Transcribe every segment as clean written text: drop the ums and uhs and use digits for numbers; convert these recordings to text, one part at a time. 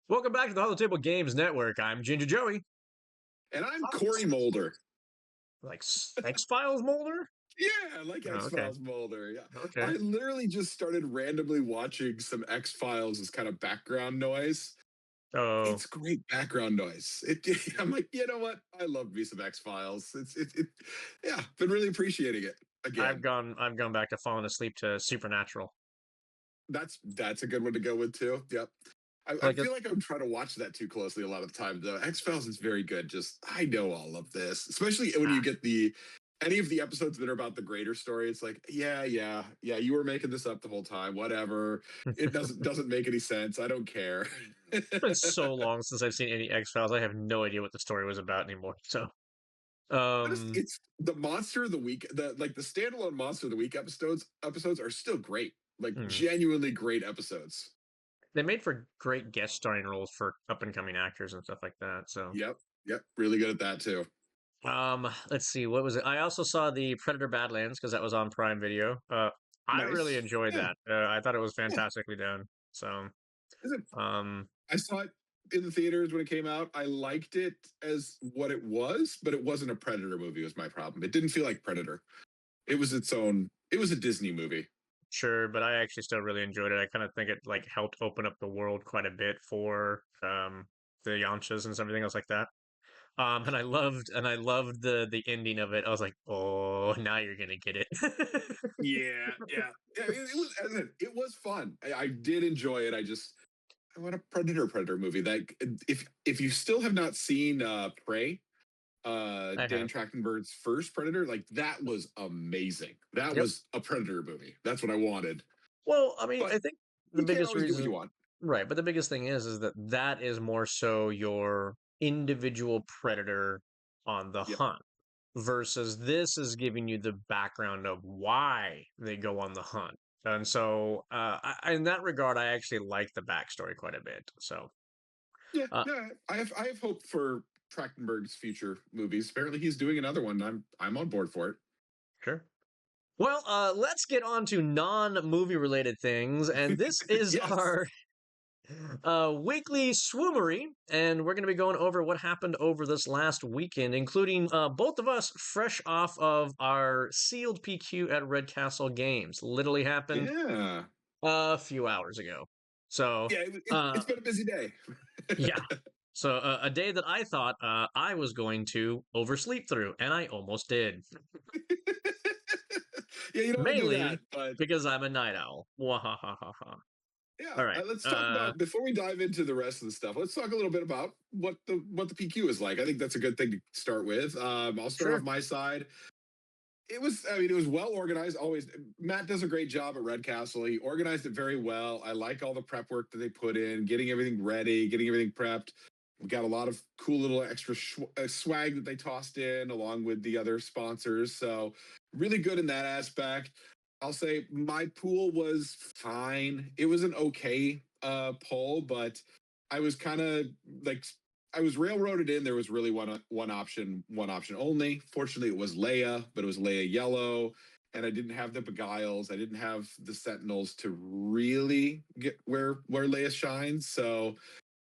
Welcome back to the Hollow Table Games Network. I'm Ginger Joey. And I'm Corey Mulder. Like X-Files Mulder? Yeah, like Oh, X okay. Files Mulder. Yeah. Okay. I literally just started randomly watching some X Files as kind of background noise. Oh, It's great background noise. I'm like, you know what? I love me some X Files. Yeah, been really appreciating it I've again. gone back to falling asleep to Supernatural. That's a good one to go with too. Yep. I Like, feel like I'm trying to watch that too closely a lot of the time though. X Files is very good. Just I know all of this, especially when you get any of the episodes that are about the greater story. It's like, yeah. You were making this up the whole time. Whatever. It doesn't make any sense. I don't care. it's been so long since I've seen any X-Files. I have no idea what the story was about anymore. So, It's the monster of the week. The standalone monster of the week episodes are still great. Like hmm. genuinely great episodes. They made for great guest starring roles for up-and-coming actors and stuff like that. So, Yep. Really good at that too. let's see, what was it? I also saw the Predator Badlands because that was on Prime Video. I really Nice. enjoyed Yeah. that. I thought it was Yeah. fantastically done. So, Is it um, I saw it in the theaters when it came out. I liked it as what it was, but it wasn't a Predator movie was my problem. It didn't feel like Predator. It was its own it was a Disney movie. sure, but I actually still really enjoyed it. I kind of think it like helped open up the world quite a bit for the Yanchas and everything else like that. And I loved the ending of it. I was like, oh, now you're gonna get it. Yeah, it was fun. I did enjoy it. I want a Predator movie. That if you still have not seen Prey, I Dan have. Trachtenberg's first Predator, like that was amazing. That Yep. was a Predator movie. That's what I wanted. Well, I mean, But I think the you can't biggest always get what you reason, want. right? But the biggest thing is that that is more so your individual predator on the Yep. hunt versus this is giving you the background of why they go on the hunt. And so, in that regard, I actually like the backstory quite a bit. So, Yeah, uh, yeah. I have hope for Trachtenberg's future movies. Apparently, he's doing another one. I'm on board for it. sure. Well, let's get on to non-movie related things, and this is Yes. our weekly SWUmary, and we're going to be going over what happened over this last weekend, including both of us fresh off of our sealed PQ at Red Castle Games. Literally happened Yeah. a few hours ago. So, Yeah. uh, It's been a busy day. yeah. So, a day that I thought I was going to oversleep through, and I almost did. Yeah, you don't want to do that, Mainly but because I'm a night owl. Wahahaha. yeah. All right. Let's talk about before we dive into the rest of the stuff. Let's talk a little bit about what the PQ is like. I think that's a good thing to start with. I'll start off Sure. my side. It was well organized. Always, Matt does a great job at Red Castle. He organized it very well. I like all the prep work that they put in, getting everything ready, getting everything prepped. We got a lot of cool little extra swag that they tossed in along with the other sponsors. So really good in that aspect. I'll say my pool was fine. It was an okay poll, but I was kind of like I was railroaded in. There was really one option only. Fortunately, it was Leia, but it was Leia yellow, and I didn't have the Beguiles. I didn't have the Sentinels to really get where Leia shines. So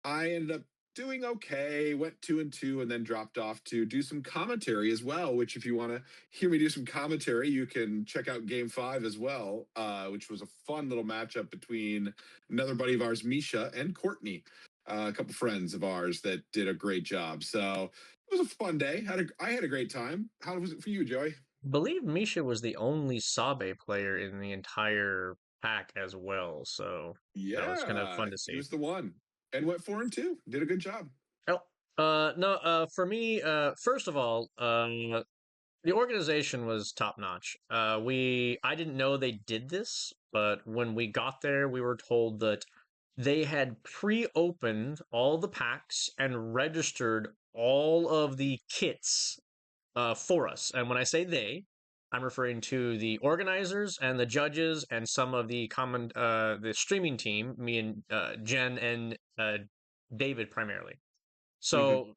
I ended up doing okay. Went 2-2, and then dropped off to do some commentary as well. Which, if you want to hear me do some commentary, you can check out Game 5 as well, which was a fun little matchup between another buddy of ours, Misha, and Courtney, a couple friends of ours that did a great job. So it was a fun day. I had a great time. How was it for you, Joey? Believe Misha was the only Sabe player in the entire pack as well, so that was kind of Yeah, fun to he see. was the one, and went 4-2. Did a good job. Oh, no, for me, first of all, the organization was top notch. I didn't know they did this, but when we got there, we were told that they had pre-opened all the packs and registered all of the kits for us. And when I say they, I'm referring to the organizers and the judges and some of the streaming team, me and Jen and David primarily. Mm-hmm. So,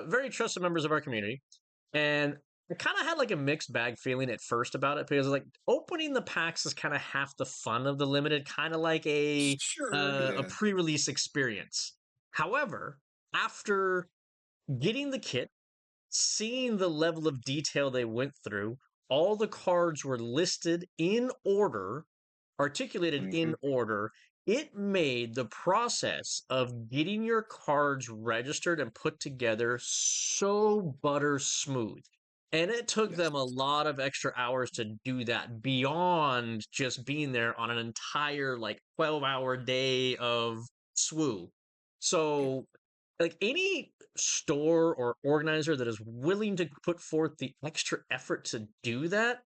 very trusted members of our community. And I kind of had like a mixed bag feeling at first about it because like opening the packs is kind of half the fun of the limited, kind of like a Sure. a Yeah. pre-release experience. However, after getting the kit, seeing the level of detail they went through, all the cards were listed in order, articulated in Mhm. order. It made the process of getting your cards registered and put together so butter smooth. And it took Yes. them a lot of extra hours to do that beyond just being there on an entire like 12-hour day of SWU. Yeah. So like any store or organizer that is willing to put forth the extra effort to do that,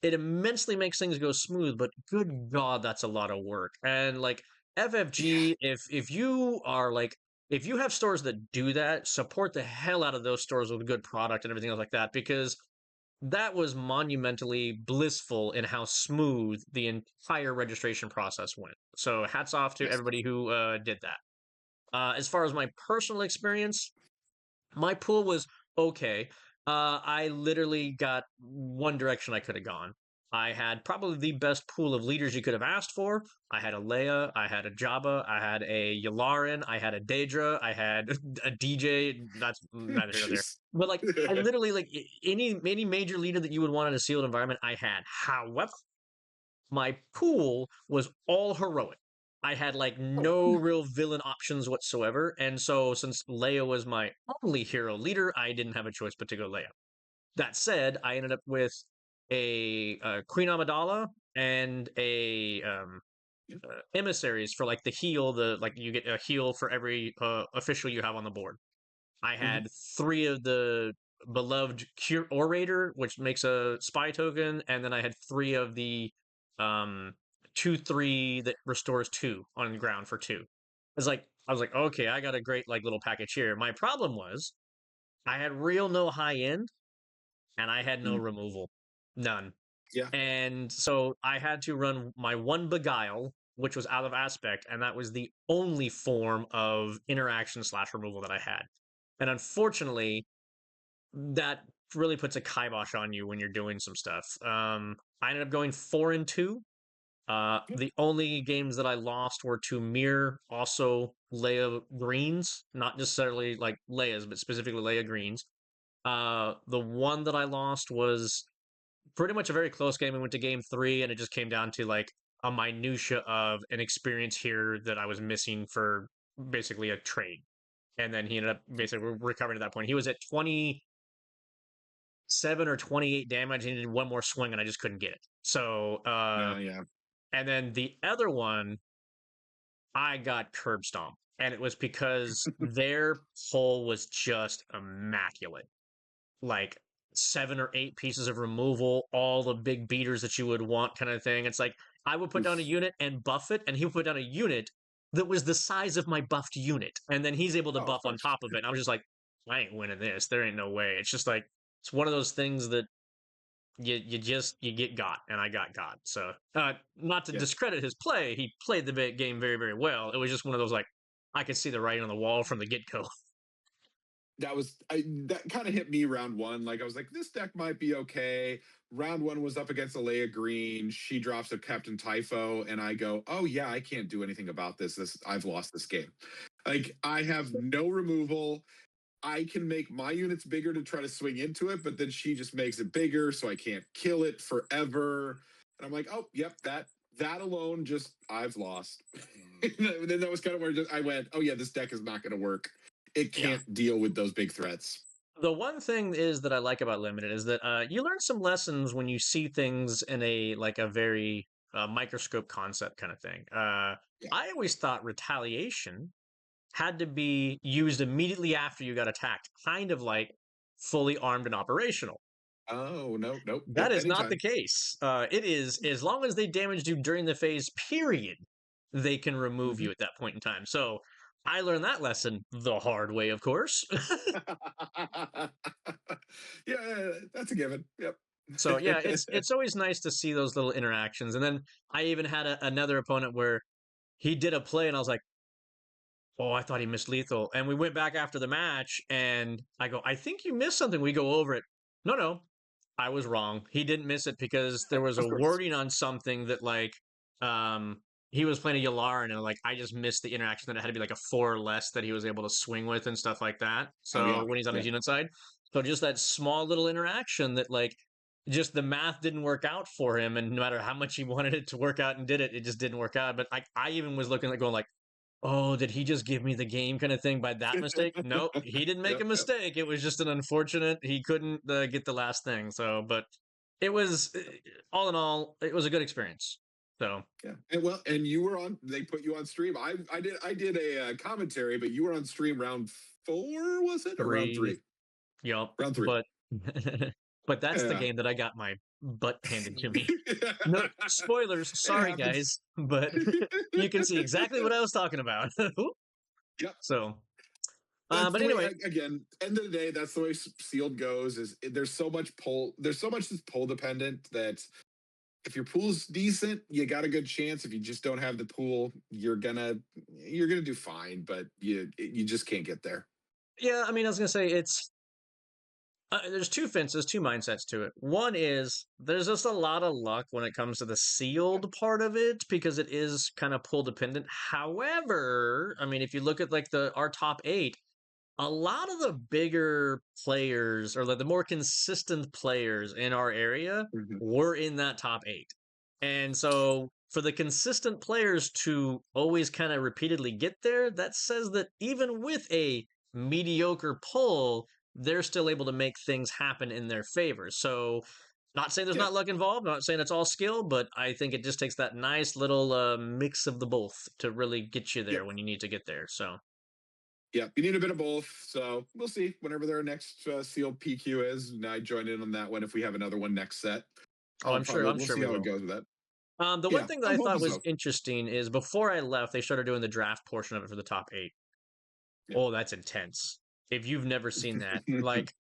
it immensely makes things go smooth, but good God, that's a lot of work. And like Yeah. FFG, if you are like if you have stores that do that, support the hell out of those stores with good product and everything else like that, because that was monumentally blissful in how smooth the entire registration process went. So hats off to Yes. everybody who did that. As far as my personal experience, my pool was okay. I literally got one direction I could have gone. I had probably the best pool of leaders you could have asked for. I had a Leia, I had a Jabba, I had a Yularen, I had a Daedra, I had a DJ. That's neither here nor there. Jeez. But like, I literally like any major leader that you would want in a sealed environment, I had. However, my pool was all heroic. I had like Oh, no real villain options whatsoever. And so since Leia was my only hero leader, I didn't have a choice but to go Leia. That said, I ended up with a Queen Amidala and a yeah. emissaries for like the heal. The like you get a heal for every official you have on the board. I Mhm. had three of the beloved cure orator, which makes a spy token, and then I had three of the um 2/3 that restores two on the ground for two. It's like I was like, okay, I got a great like little package here. My problem was I had real no high end and I had no Mm. removal. None. Yeah. And so I had to run my one beguile, which was out of aspect, and that was the only form of interaction slash removal that I had. And unfortunately, that really puts a kibosh on you when you're doing some stuff. I ended up going 4-2. Yeah. The only games that I lost were to Mir, also Leia Greens, not necessarily like Leia's, but specifically Leia Greens. The one that I lost was pretty much a very close game. We went to game three, and it just came down to like a minutia of an experience here that I was missing for basically a trade. And then he ended up basically recovering at that point. He was at 27 or 28 damage. He needed one more swing, and I just couldn't get it. So, Yeah. and then the other one, I got curb stomp, and it was because their pull was just immaculate. Like 7 or 8 pieces of removal, all the big beaters that you would want, kind of thing. It's like I would put down a Oof. unit and buff it, and he would put down a unit that was the size of my buffed unit, and then he's able to Oh, of buff on course. top of it. And I was just like, I ain't winning this. There ain't no way. It's just like it's one of those things that you get got, and I got. So not to Yeah. discredit his play, he played the game very very well. It was just one of those like I could see the writing on the wall from the get go. That kind of hit me round one. Like I was like, this deck might be okay. Round one was up against Alea Green. She drops a Captain Typho, and I go, oh yeah, I can't do anything about this. I've lost this game. Like I have no removal. I can make my units bigger to try to swing into it, but then she just makes it bigger, so I can't kill it forever. And I'm like, oh, yep, that alone, just I've lost. And then that was kind of where I went, oh yeah, this deck is not going to work. It Yeah. can't deal with those big threats. The one thing is that I like about limited is that you learn some lessons when you see things in a like a very microscope concept kind of thing. Yeah. I always thought retaliation had to be used immediately after you got attacked, kind of like fully armed and operational. Oh no, nope. That Yep. is not the Anytime. case. It is as long as they damaged you during the phase period, they can remove Mhm. you at that point in time. So I learned that lesson the hard way, of course. Yeah, that's a given. Yep. So yeah, it's always nice to see those little interactions. And then I even had another opponent where he did a play, and I was like, "Oh, I thought he missed lethal." And we went back after the match, and I go, "I think you missed something." We go over it. No, no, I was wrong. He didn't miss it because there was a Of course. wording on something that like, um, he was playing a Yularen, and like I just missed the interaction that it had to be like a 4 or less that he was able to swing with and stuff like that. Oh So yeah, when he's on yeah. his unit side, so just that small little interaction that like just the math didn't work out for him, and no matter how much he wanted it to work out and did it, it just didn't work out. But I even was looking like going like, oh, did he just give me the game kind of thing by that mistake? Nope, he didn't make Yep, a yep. mistake. It was just an unfortunate he couldn't get the last thing. So, but it was all in all, it was a good experience. So Yeah, and well, and you were on. They put you on stream. I did a commentary, but you were on stream round 4, was it, or round three, 3? yep. Round 3. But but that's the Yeah. game that I got my butt handed to me. No spoilers, It sorry happens. guys, but you can see exactly what I was talking about. Yep. So, That's but the way. anyway, Again, end of the day, that's the way sealed goes. Is there's so much pull. There's so much that's pull dependent that if your pool's decent, you got a good chance. If you just don't have the pool, you're gonna do fine, but you just can't get there. yeah, I mean, I was gonna say it's there's two fences, two mindsets to it. One is there's just a lot of luck when it comes to the sealed part of it because it is kind of pull dependent. However, I mean, if you look at like our top 8, a lot of the bigger players or like the more consistent players in our area Mhm. were in that top 8. And so for the consistent players to always kind of repeatedly get there, that says that even with a mediocre pull, they're still able to make things happen in their favor. So not saying there's Yeah, not luck involved, not saying it's all skill, but I think it just takes that nice little mix of the both to really get you there yep, when you need to get there. So yep. You need a bit of both. So we'll see whenever their next sealed PQ is, and I join in on that one if we have another one next set. oh, I'm We'll sure see we how it will. goes with that. The one Yeah, thing that I I'm thought hoping was so. interesting is before I left, they started doing the draft portion of it for the top 8. Yeah. Oh, that's intense. If you've never seen that, like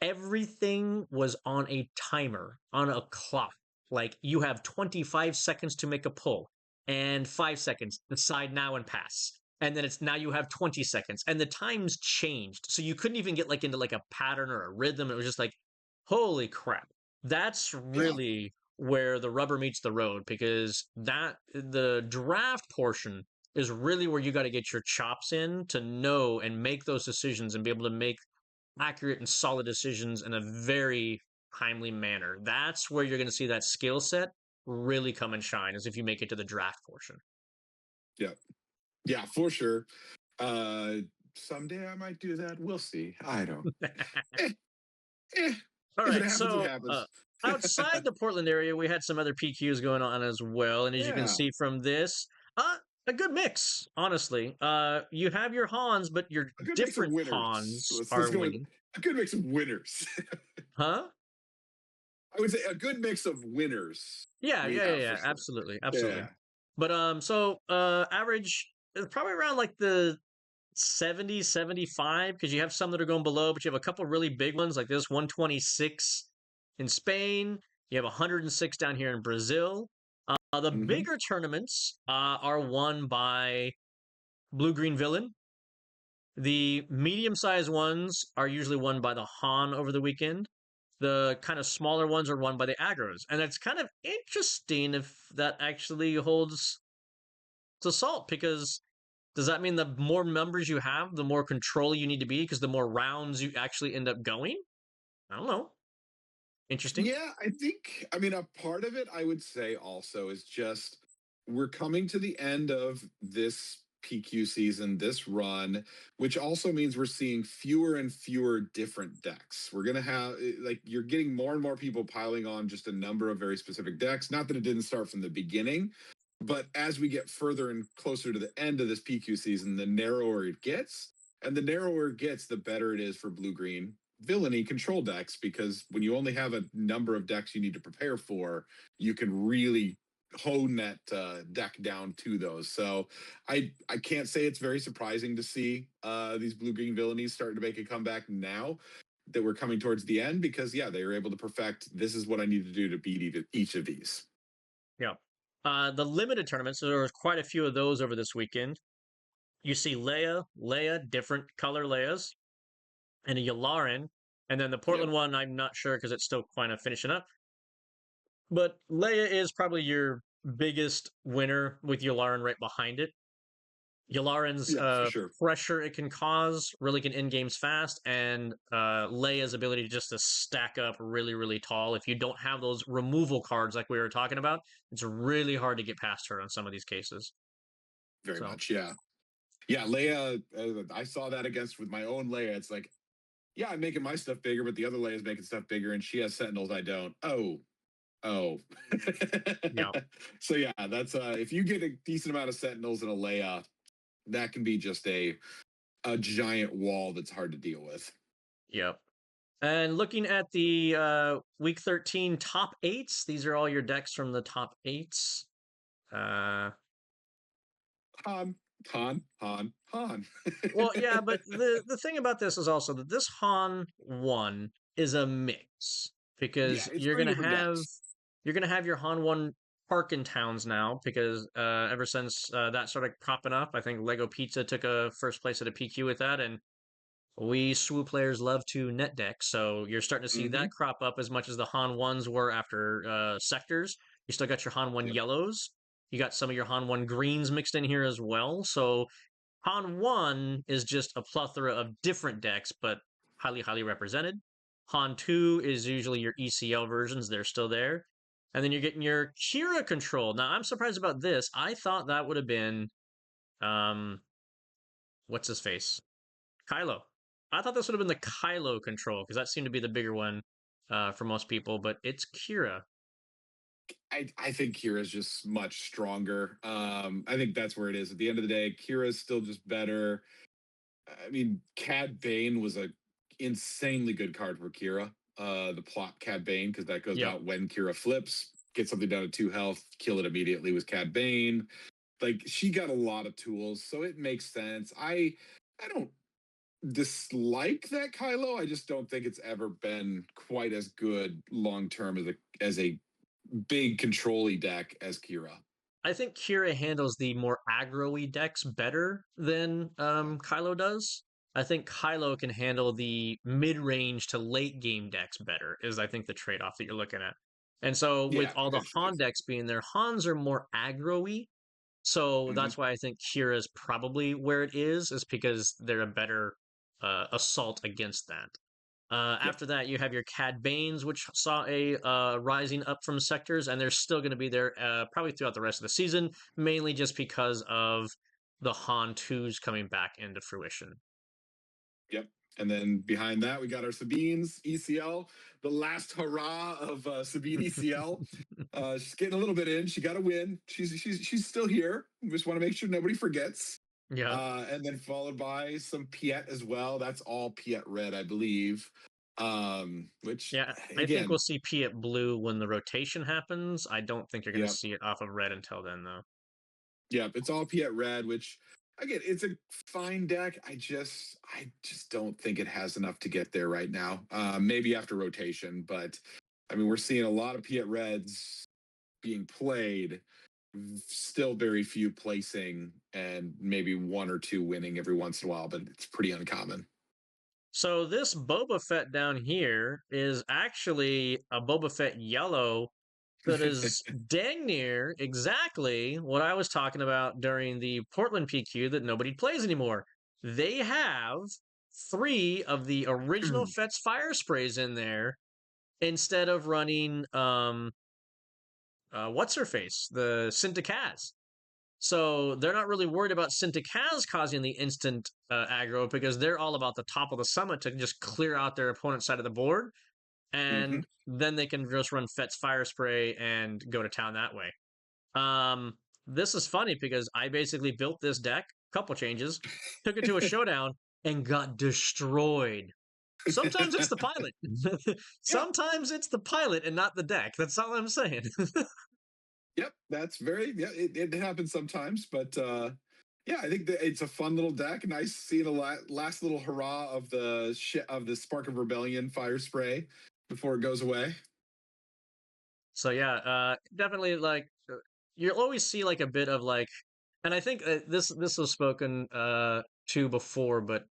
everything was on a timer, on a clock. Like you have 25 seconds to make a pull and 5 seconds, decide now and pass. And then it's now you have 20 seconds and the times changed. So you couldn't even get like into like a pattern or a rhythm. It was just like, holy crap. That's Yeah. really where the rubber meets the road because the draft portion is really where you got to get your chops in to know and make those decisions and be able to make accurate and solid decisions in a very timely manner. That's where you're going to see that skill set really come and shine, is if you make it to the draft portion. Yeah. Yeah, for sure. Uh, Someday I might do that. We'll see. I don't. Eh, eh. All If it right, happens, it so happens. outside the Portland area, we had some other PQs going on as well, and as you can Yeah, see from this, a good mix, honestly. You have your Hans, but your a good mix of different winners. Hans Let's are go with winning, a good mix of winners. huh? I would say a good mix of winners Yeah, we yeah, yeah, have for yeah, sure. absolutely, Yeah. absolutely. But so average is probably around like the 70, 75, because you have some that are going below, but you have a couple really big ones like this 126 in Spain. You have 106 down here in Brazil. The Hmm. bigger tournaments are won by Blue Green Villain. The medium sized ones are usually won by the Han over the weekend. The kind of smaller ones are won by the aggros. And it's kind of interesting if that actually holds to salt because does that mean the more numbers you have, the more control you need to be because the more rounds you actually end up going? I don't know. Interesting. Yeah, I think, I mean, a part of it, I would say also is just we're coming to the end of this PQ season, this run, which also means we're seeing fewer and fewer different decks. We're going to have, like, you're getting more and more people piling on just a number of very specific decks. Not that it didn't start from the beginning, but as we get further and closer to the end of this PQ season, the narrower it gets. And the narrower it gets, the better it is for blue green villainy control decks, because when you only have a number of decks you need to prepare for, you can really hone that deck down to those. So I can't say it's very surprising to see these blue green villainies starting to make a comeback now that we're coming towards the end, because yeah, they were able to perfect, this is what I need to do to beat each of these. Yeah. The limited tournaments, so there was quite a few of those over this weekend. You see Leia, different color Leias, and a Yularen. And then the Yep. Portland one, I'm not sure because it's still kind of finishing up. But Leia is probably your biggest winner with Yularen right behind it. Yularen's Yeah, for sure. pressure it can cause really can end games fast, and Leia's ability just to stack up really, really tall. If you don't have those removal cards like we were talking about, it's really hard to get past her in some of these cases. Very So, much, yeah. Yeah, Leia, I saw that against with my own Leia. It's like, yeah, I'm making my stuff bigger, but the other Leia's making stuff bigger, and she has Sentinels. I don't. Oh. yeah, So yeah, that's if you get a decent amount of Sentinels in a Leia, that can be just a giant wall that's hard to deal with. yep. And looking at the week 13 top eights, these are all your decks from the top eights. Uh, Han, Han. well, yeah, but the thing about this is also that this Han one is a mix Yeah, because it's three different decks. you're gonna have your Han one park in towns now because ever since that started popping up, I think Lego Pizza took a first place at a PQ with that, and we SWU players love to net deck, so you're starting to see Mm-hmm. that crop up as much as the Han ones were after sectors. You still got your Han one Yep. yellows. You got some of your Han one greens mixed in here as well. So Han 1 is just a plethora of different decks, but highly, highly represented. Han 2 is usually your ECL versions, they're still there. And then you're getting your Kira control. Now, I'm surprised about this. I thought that would have been, um, what's his face? Kylo. I thought this would have been the Kylo control, because that seemed to be the bigger one for most people, but it's Kira. I think Kira's just much stronger. I think that's where it is. At the end of the day, Kira's still just better. I mean, Cad Bane was a insanely good card for Kira. The plot Cad Bane, because that goes Yep. out when Kira flips, get something down to 2 health, kill it immediately with Cad Bane. Like, she got a lot of tools, so it makes sense. I don't dislike that Kylo. I just don't think it's ever been quite as good long term as a big control-y deck as Kira. I think Kira handles the more aggro-y decks better than Kylo does. I think Kylo can handle the mid-range to late game decks better, is I think the trade-off that you're looking at. And so with Yeah, all the Han decks being there, Hans are more aggro-y. So mm-hmm. that's why I think Kira is probably where it is because they're a better assault against that. Yep. After that, you have your Cad Banes, which saw a rising up from sectors, and they're still going to be there probably throughout the rest of the season, mainly just because of the Han 2s coming back into fruition. Yep. And then behind that, we got our Sabine's ECL, the last hurrah of Sabine ECL. She's getting a little bit in. She got a win. She's still here. We just want to make sure nobody forgets. Yeah. And then followed by some Piet as well. That's all Piet red, I believe. Which Yeah, I think we'll again, see Piet blue when the rotation happens. I don't think you're going to yep, see it off of red until then, though. yep, it's all Piet red, which again, it's a fine deck. I just don't think it has enough to get there right now. Maybe after rotation, but I mean, we're seeing a lot of Piet reds being played, still very few placing, and maybe 1 or 2 winning every once in a while, but it's pretty uncommon. So this Boba Fett down here is actually a Boba Fett yellow that is dang near exactly what I was talking about during the Portland PQ that nobody plays anymore. They have 3 of the original Fett's fire sprays in there instead of running what's her face, the Sintakaz. So they're not really worried about Sintakaz causing the instant aggro because they're all about the top of the summit to just clear out their opponent's side of the board, Mm-hmm. and then they can just run Fett's fire spray and go to town that way. Um, this is funny because I basically built this deck, couple changes, took it to a showdown, and got destroyed. Sometimes it's the pilot. Yeah. Sometimes it's the pilot and not the deck. That's all I'm saying. Yep, that's very yeah. It happens sometimes, but yeah, I think that it's a fun little deck. Nice seeing the last little hurrah of the Spark of Rebellion fire spray before it goes away. So yeah, definitely like you'll always see like a bit of like, and I think this was spoken to before, but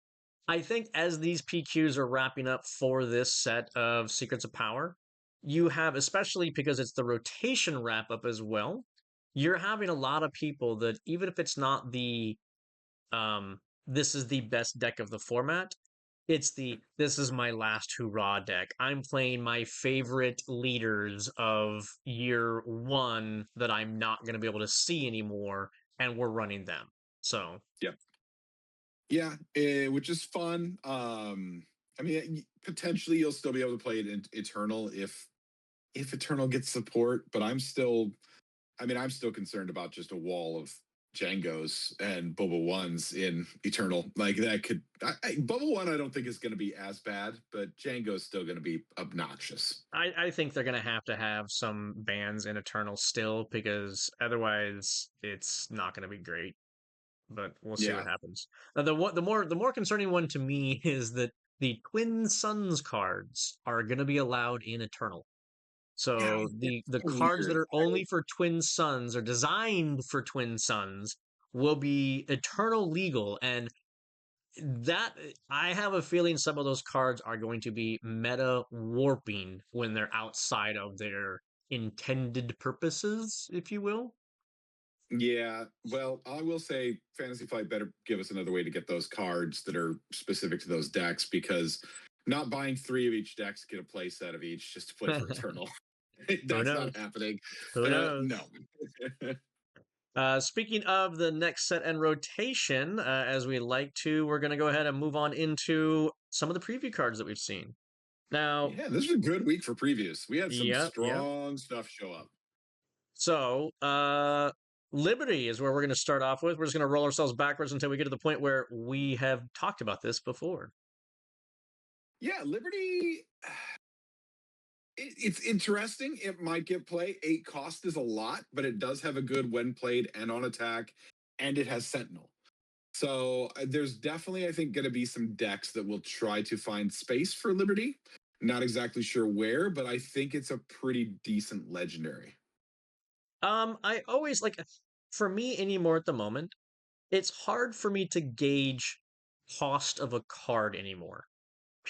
I think as these PQs are wrapping up for this set of Secrets of Power, you have, especially because it's the rotation wrap up as well, you're having a lot of people that, even if it's not the um this is the best deck of the format, it's the this is my last hurrah deck. I'm playing my favorite leaders of year one that I'm not going to be able to see anymore, and we're running them. So Yep. Yeah, which is fun. I mean, potentially you'll still be able to play it in Eternal if Eternal gets support, but I'm still concerned about just a wall of Django's and Boba Ones in Eternal. Like that could Boba One I don't think is going to be as bad, but Django's still going to be obnoxious. I think they're going to have some bans in Eternal still, because otherwise it's not going to be great. But we'll see what Yeah. happens. Now, the more concerning one to me is that the Twin Suns cards are going to be allowed in Eternal. Yeah, So it's the so cards that weird. are only for Twin Suns or designed for Twin Suns will be Eternal legal, and that I have a feeling some of those cards are going to be meta warping when they're outside of their intended purposes, if you will. Yeah, well, I will say Fantasy Flight better give us another way to get those cards that are specific to those decks, because not buying 3 of each deck to get a play set of each just to play for Eternal. Who That's not knows? happening. Who No. knows? Speaking of the next set and rotation, as we like to, we're going to go ahead and move on into some of the preview cards that we've seen. Now, Yeah, this is a good week for previews. We had some yep. strong stuff show up. So, Liberty is where we're going to start off with. We're just going to roll ourselves backwards until we get to the point where we have talked about this before. Yeah, Liberty. It's interesting. It might get play. 8 cost is a lot, but it does have a good when played and on attack, and it has Sentinel. So there's definitely, I think, going to be some decks that will try to find space for Liberty. Not exactly sure where, but I think it's a pretty decent legendary. I always like, for me anymore at the moment, it's hard for me to gauge cost of a card anymore,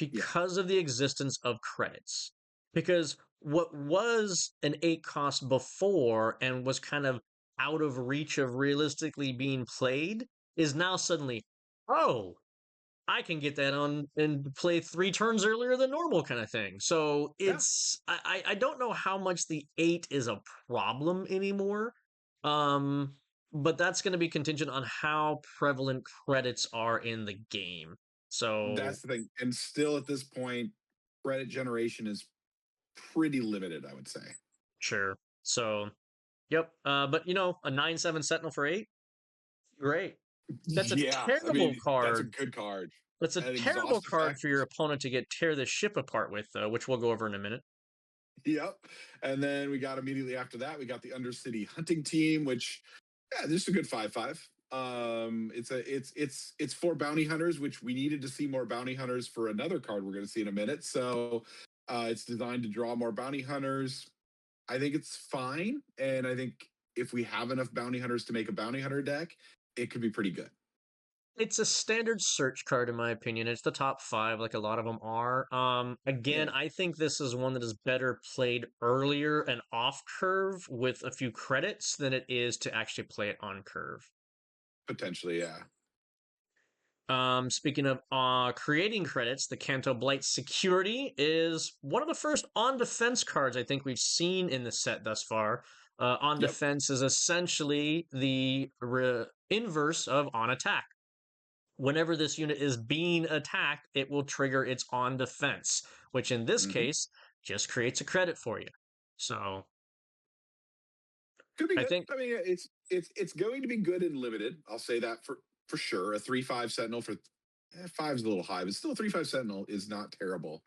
Yeah. because of the existence of credits. Because what was an 8 cost before and was kind of out of reach of realistically being played is now suddenly, oh, I can get that on and play 3 turns earlier than normal, kind of thing. So Yeah. I don't know how much the 8 is a problem anymore. Um, but that's going to be contingent on how prevalent credits are in the game. So That's the thing. And still at this point, credit generation is pretty limited, I would say. sure. So yep. But a 9/7 Sentinel for 8, great. That's a Yeah. I terrible mean, that's a card. good card. That's a An terrible exhaust card effect. for your opponent to get tear the ship apart with, though, which we'll go over in a minute. Yep. And then we got immediately after that, we got the Undercity Hunting Team, which, yeah, just a good 5/5. It's for bounty hunters, which we needed to see more bounty hunters for another card we're going to see in a minute. So it's designed to draw more bounty hunters. I think it's fine, and I think if we have enough bounty hunters to make a bounty hunter deck, it could be pretty good. It's a standard search card, in my opinion. It's the top 5, like a lot of them are. Again, Yeah, I think this is one that is better played earlier and off curve with a few credits than it is to actually play it on curve. potentially, yeah. Speaking of creating credits, the Canto Blight Security is one of the first on defense cards I think we've seen in the set thus far. On Yep. defense is essentially the inverse of on attack. Whenever this unit is being attacked, it will trigger its on defense, which in this Mm-hmm. case just creates a credit for you. So Could be I good. think, I mean, it's going to be good and limited. I'll say that for sure. A 3/5 Sentinel for 5's a little high, but still a 3/5 Sentinel is not terrible.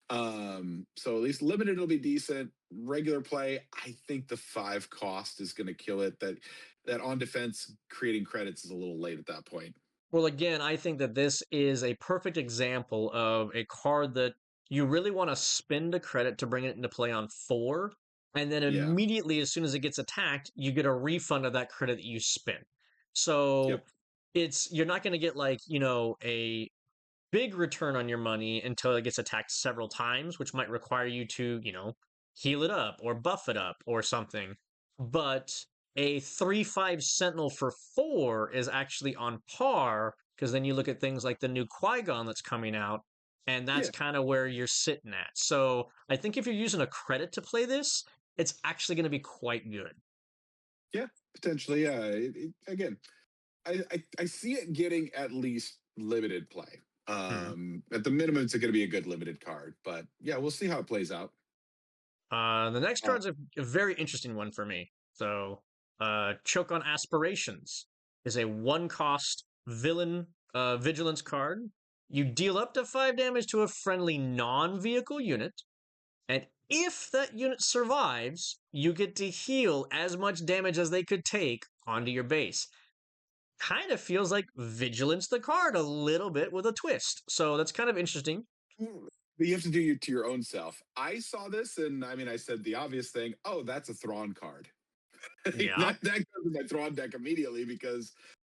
So at least limited will be decent. Regular play, I think the 5 cost is going to kill it. That on defense creating credits is a little late at that point. well, again, I think that this is a perfect example of a card that you really want to spend a credit to bring it into play on 4, and then Yeah. immediately, as soon as it gets attacked, you get a refund of that credit that you spent. So Yep. you're not going to get, like, a big return on your money until it gets attacked several times, which might require you to, heal it up or buff it up or something. But a 3/5 Sentinel for 4 is actually on par, because then you look at things like the new Qui-Gon that's coming out, and that's Yeah, kind of where you're sitting at. So I think if you're using a credit to play this, it's actually going to be quite good. yeah, potentially. Yeah. Again, I see it getting at least limited play. Hmm. At the minimum, it's going to be a good limited card, but yeah, we'll see how it plays out. The next Uh, card's a very interesting one for me. So, Choke on Aspirations is a 1 cost villain vigilance card. You deal up to 5 damage to a friendly non-vehicle unit, and if that unit survives, you get to heal as much damage as they could take onto your base. Kind of feels like Vigilance the card a little bit with a twist. So that's kind of interesting. but you have to do it to your own self. I saw this, and I mean, I said the obvious thing. Oh, that's a Thrawn card. Yeah. that goes in my Thrawn deck immediately because,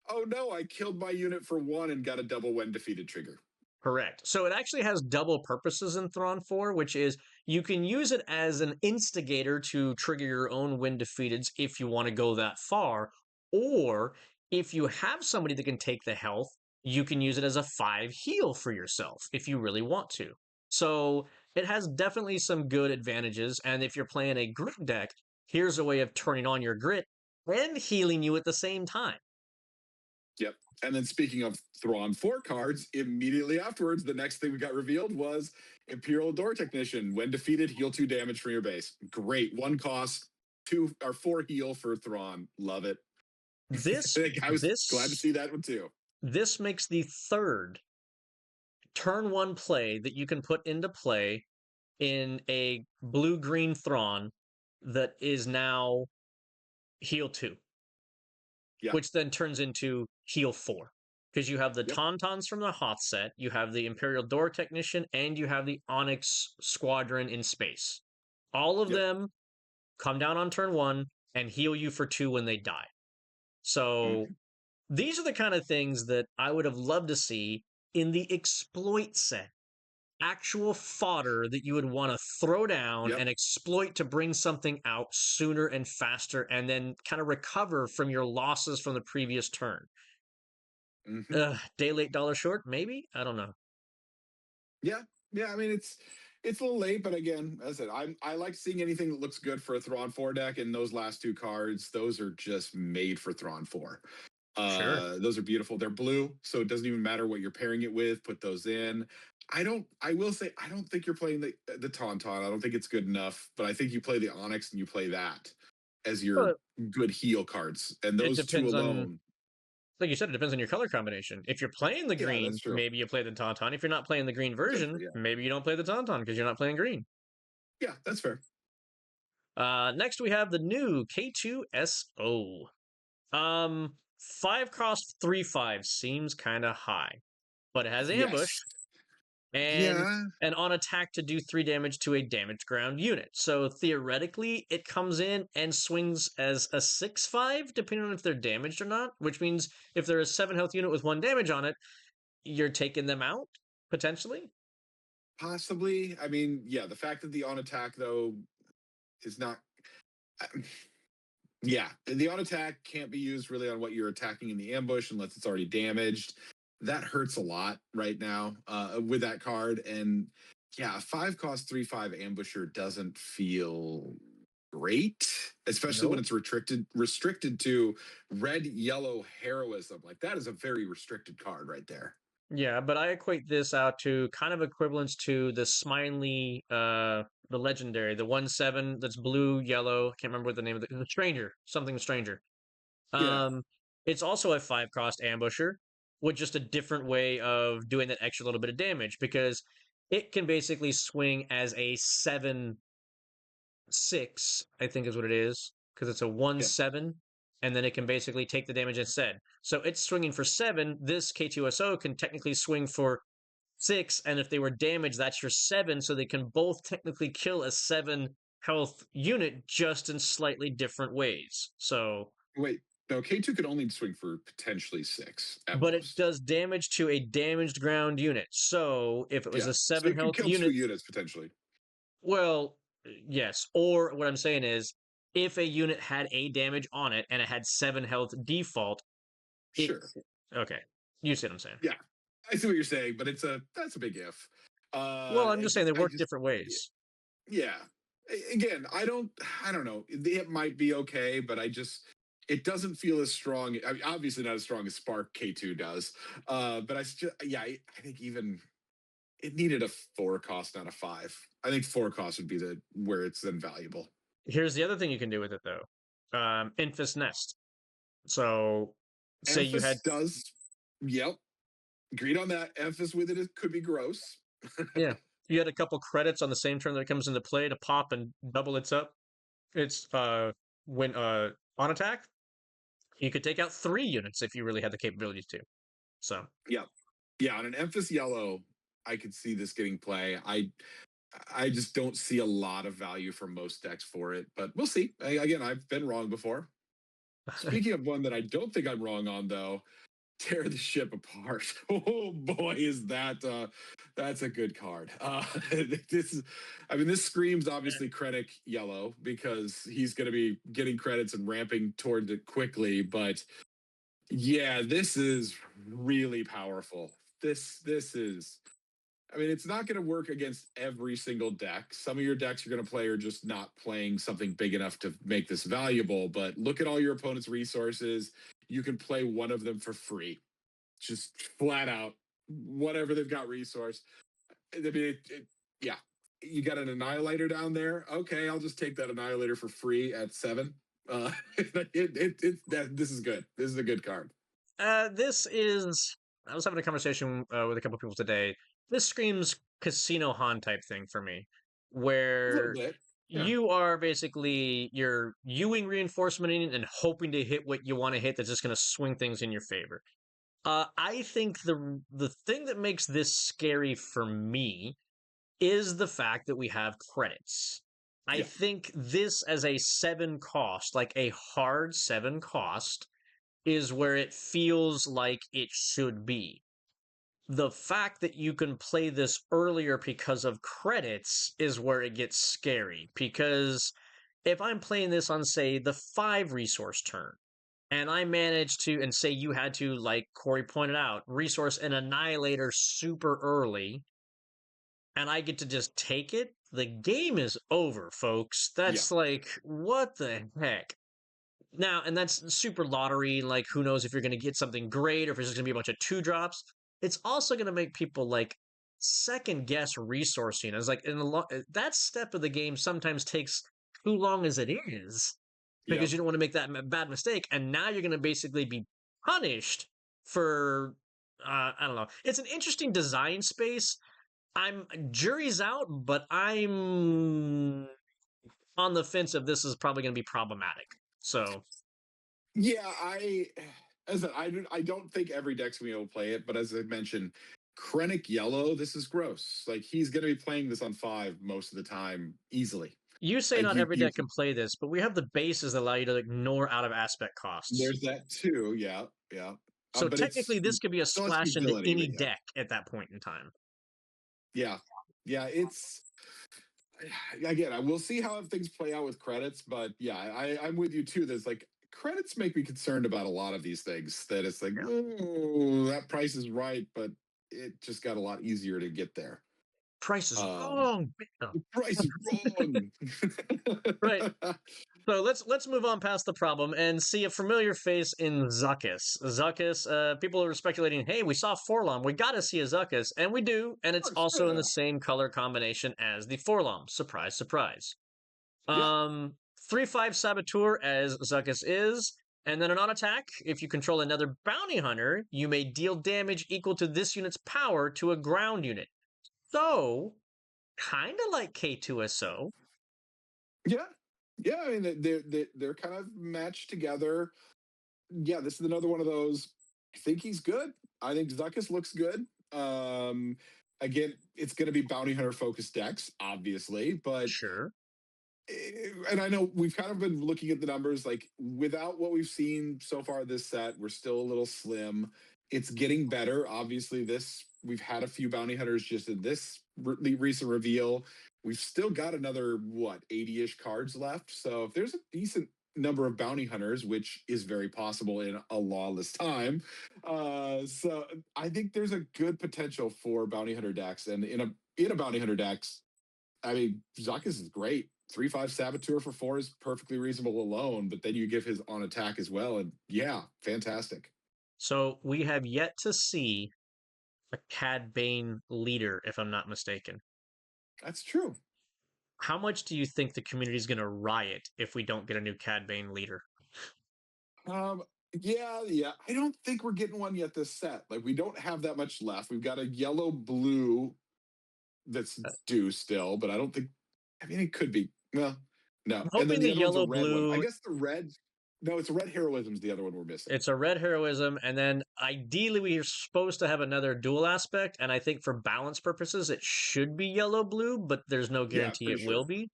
oh no, I killed my unit for 1 and got a double when defeated trigger. Correct. So it actually has double purposes in Thrawn 4, which is you can use it as an instigator to trigger your own win defeateds if you want to go that far, or if you have somebody that can take the health, you can use it as a 5 heal for yourself if you really want to. So it has definitely some good advantages, and if you're playing a grit deck, here's a way of turning on your grit and healing you at the same time. Yep. And then speaking of Thrawn 4 cards, immediately afterwards, the next thing we got revealed was Imperial Door Technician. When defeated, heal 2 damage from your base. Great. 1 cost, 2 or 4 heal for Thrawn. Love it. This I was glad to this see that one too. this makes the third turn 1 play that you can put into play in a blue green Thrawn that is now heal 2, Yeah. which then turns into heal 4. Because you have the Yep. Tauntauns from the Hoth set, you have the Imperial Door Technician, and you have the Onyx Squadron in space. All of Yep. them come down on turn 1 and heal you for 2 when they die. So Mhm. these are the kind of things that I would have loved to see in the exploit set. Actual fodder that you would want to throw down Yep. and exploit to bring something out sooner and faster and then kind of recover from your losses from the previous turn. Mhm. Day late, dollar short, maybe? I don't know. Yeah. Yeah. I mean, it's a little late, but again, as I said, I like seeing anything that looks good for a Thrawn 4 deck, and those last 2 cards, those are just made for Thrawn 4. Sure. Those are beautiful. They're blue, so it doesn't even matter what you're pairing it with. Put those in. I will say I don't think you're playing the Tauntaun. I don't think it's good enough, but I think you play the Onyx and you play that as your But good heal cards. And it those 2 depends on, alone. like you said, it depends on your color combination. If you're playing the Yeah, that's green, true. maybe you play the Tauntaun. If you're not playing the green version, Potentially, yeah. maybe you don't play the Tauntaun because you're not playing green. Yeah, that's fair. Next we have the new K2SO. 5 cost 3/5 seems kind of high, but it has ambush Yes. and Yeah. and on attack to do 3 damage to a damaged ground unit. So theoretically, it comes in and swings as a 6/5, depending on if they're damaged or not. Which means if they're a 7 health unit with 1 damage on it, you're taking them out potentially. Possibly. I mean, yeah, the fact that the on attack though is not yeah, the on attack can't be used really on what you're attacking in the ambush unless it's already damaged. That hurts a lot right now with that card. And yeah, a 5 cost 3/5 ambusher doesn't feel great, especially when Nope. it's restricted to red yellow heroism. Like that is a very restricted card right there. Yeah, but I equate this out to kind of equivalence to the Smiley, the legendary, the 1/7 that's blue, yellow. I can't remember what the name of the stranger, something stranger. Yeah. Um, it's also a 5 cost ambusher with just a different way of doing that extra little bit of damage because it can basically swing as a 7/6, I think is what it is, because it's a one Yeah. seven, and then it can basically take the damage instead. So it's swinging for 7. This K2SO can technically swing for 6, and if they were damaged, that's your 7. So they can both technically kill a 7 health unit just in slightly different ways. So, Wait. No, K2 could only swing for potentially 6 at but it most. does damage to a damaged ground unit. So if it was Yeah. a So 7 it could health kill 2 unit, units potentially. well, yes. Or what I'm saying is if a unit had a damage on it and it had 7 health default, it Sure. okay. You see what I'm saying? Yeah. I see what you're saying, but that's a big if. Well, I'm just saying they I work just different ways. yeah. Again, I don't know. It might be okay, but it doesn't feel as strong. I mean, obviously not as strong as Spark K2 does. But I think even it needed a 4 cost, not a 5. I think 4 cost would be the where it's then valuable. Here's the other thing you can do with it though. Infest Nest. So say you had Emphas does, yep, agreed on that. Emphas with it could be gross. yeah, you had a couple credits on the same turn that comes into play to pop and double its up. It's when on attack, you could take out 3 units if you really had the capabilities to. So Yeah, yeah. On an Emphas yellow, I could see this getting play. I just don't see a lot of value for most decks for it, but we'll see. Again, I've been wrong before. Speaking of one that I don't think I'm wrong on, though, tear the ship apart. Oh boy, is that's a good card. This is, I mean, this screams obviously Krennic yellow because he's going to be getting credits and ramping toward it quickly. But yeah, this is really powerful. This is. I mean, it's not going to work against every single deck. Some of your decks you're going to play are just not playing something big enough to make this valuable. But look at all your opponent's resources. You can play one of them for free, just flat out, whatever they've got resource. I mean, yeah, you got an Annihilator down there. Okay, I'll just take that Annihilator for free at 7. This is good. This is a good card. this is. I was having a conversation with a couple people today. This screams Casino Han type thing for me, A little where bit. Yeah. you are basically you're Ewing reinforcement and hoping to hit what you want to hit that's just going to swing things in your favor. I think the thing that makes this scary for me is the fact that we have credits. I Yeah. think this as a 7 cost, like a hard 7 cost, is where it feels like it should be. The fact that you can play this earlier because of credits is where it gets scary. Because if I'm playing this on, say, the 5 resource turn, and I managed to, and say you had to, like Corey pointed out, resource an Annihilator super early, and I get to just take it, the game is over, folks. Yeah. That's like, what the heck? Now, and that's super lottery. Like, who knows if you're going to get something great or if it's just going to be a bunch of 2 drops. It's also going to make people like second guess resourcing. As like in that step of the game sometimes takes too long as it is because Yep. you don't want to make that bad mistake. And now you're going to basically be punished for I don't know. It's an interesting design space. I'm jury's out, but I'm on the fence of this is probably going to be problematic. So Yeah, as I don't think every deck's gonna be able to play it, but as I mentioned, Krennic yellow, this is gross. Like he's gonna be playing this on 5 most of the time easily. you say Like not every you deck can play this, but we have the bases that allow you to ignore out of aspect costs. there's that too. Yeah, yeah. So But technically, this could be a still has splash into utility. any But yeah, deck at that point in time. yeah, yeah. It's again, I will see how things play out with credits, but yeah, I'm with you too. There's like credits make me concerned about a lot of these things. That it's like, Yeah. oh, that price is right, but it just got a lot easier to get there. Price is Um, wrong. Oh, the price is wrong. right. So let's move on past the problem and see a familiar face in Zuckuss. Zuckuss, people are speculating, hey, we saw Forlom, we got to see a Zuckuss, and we do, and it's also in Yeah, the same color combination as the Forlom. Surprise, surprise. yeah, 3/5 Saboteur as Zuckuss is, and then an on attack. If you control another bounty hunter, you may deal damage equal to this unit's power to a ground unit. So, kind of like K2SO. yeah, yeah. I mean, they're kind of matched together. Yeah, this is another one of those. I think he's good. I think Zuckuss looks good. Again, it's going to be bounty hunter focused decks, obviously, but Sure. and I know we've kind of been looking at the numbers. Like without what we've seen so far this set, we're still a little slim. It's getting better. Obviously, this We've had a few bounty hunters just in this recent reveal. We've still got another, what, 80-ish cards left. So if there's a decent number of bounty hunters, which is very possible in a lawless time. So I think there's a good potential for bounty hunter decks. And in a bounty hunter decks, I mean, Zuckuss is great. 3/5 Saboteur for 4 is perfectly reasonable alone, but then you give his on attack as well. And yeah, fantastic. So we have yet to see a Cad Bane leader, if I'm not mistaken. That's true. How much do you think the community is going to riot if we don't get a new Cad Bane leader? Um, yeah. I don't think we're getting one yet this set. Like, we don't have that much left. We've got a yellow blue that's due still, but I don't think. I mean, it could be. Well, no. I'm And then hoping the the other one's a yellow red one. I blue. guess the red. No, it's a red heroism's the other one we're missing. It's a red heroism, and then ideally we are supposed to have another dual aspect, and I think for balance purposes it should be yellow blue, but there's no Yeah, guarantee pretty it will sure. be.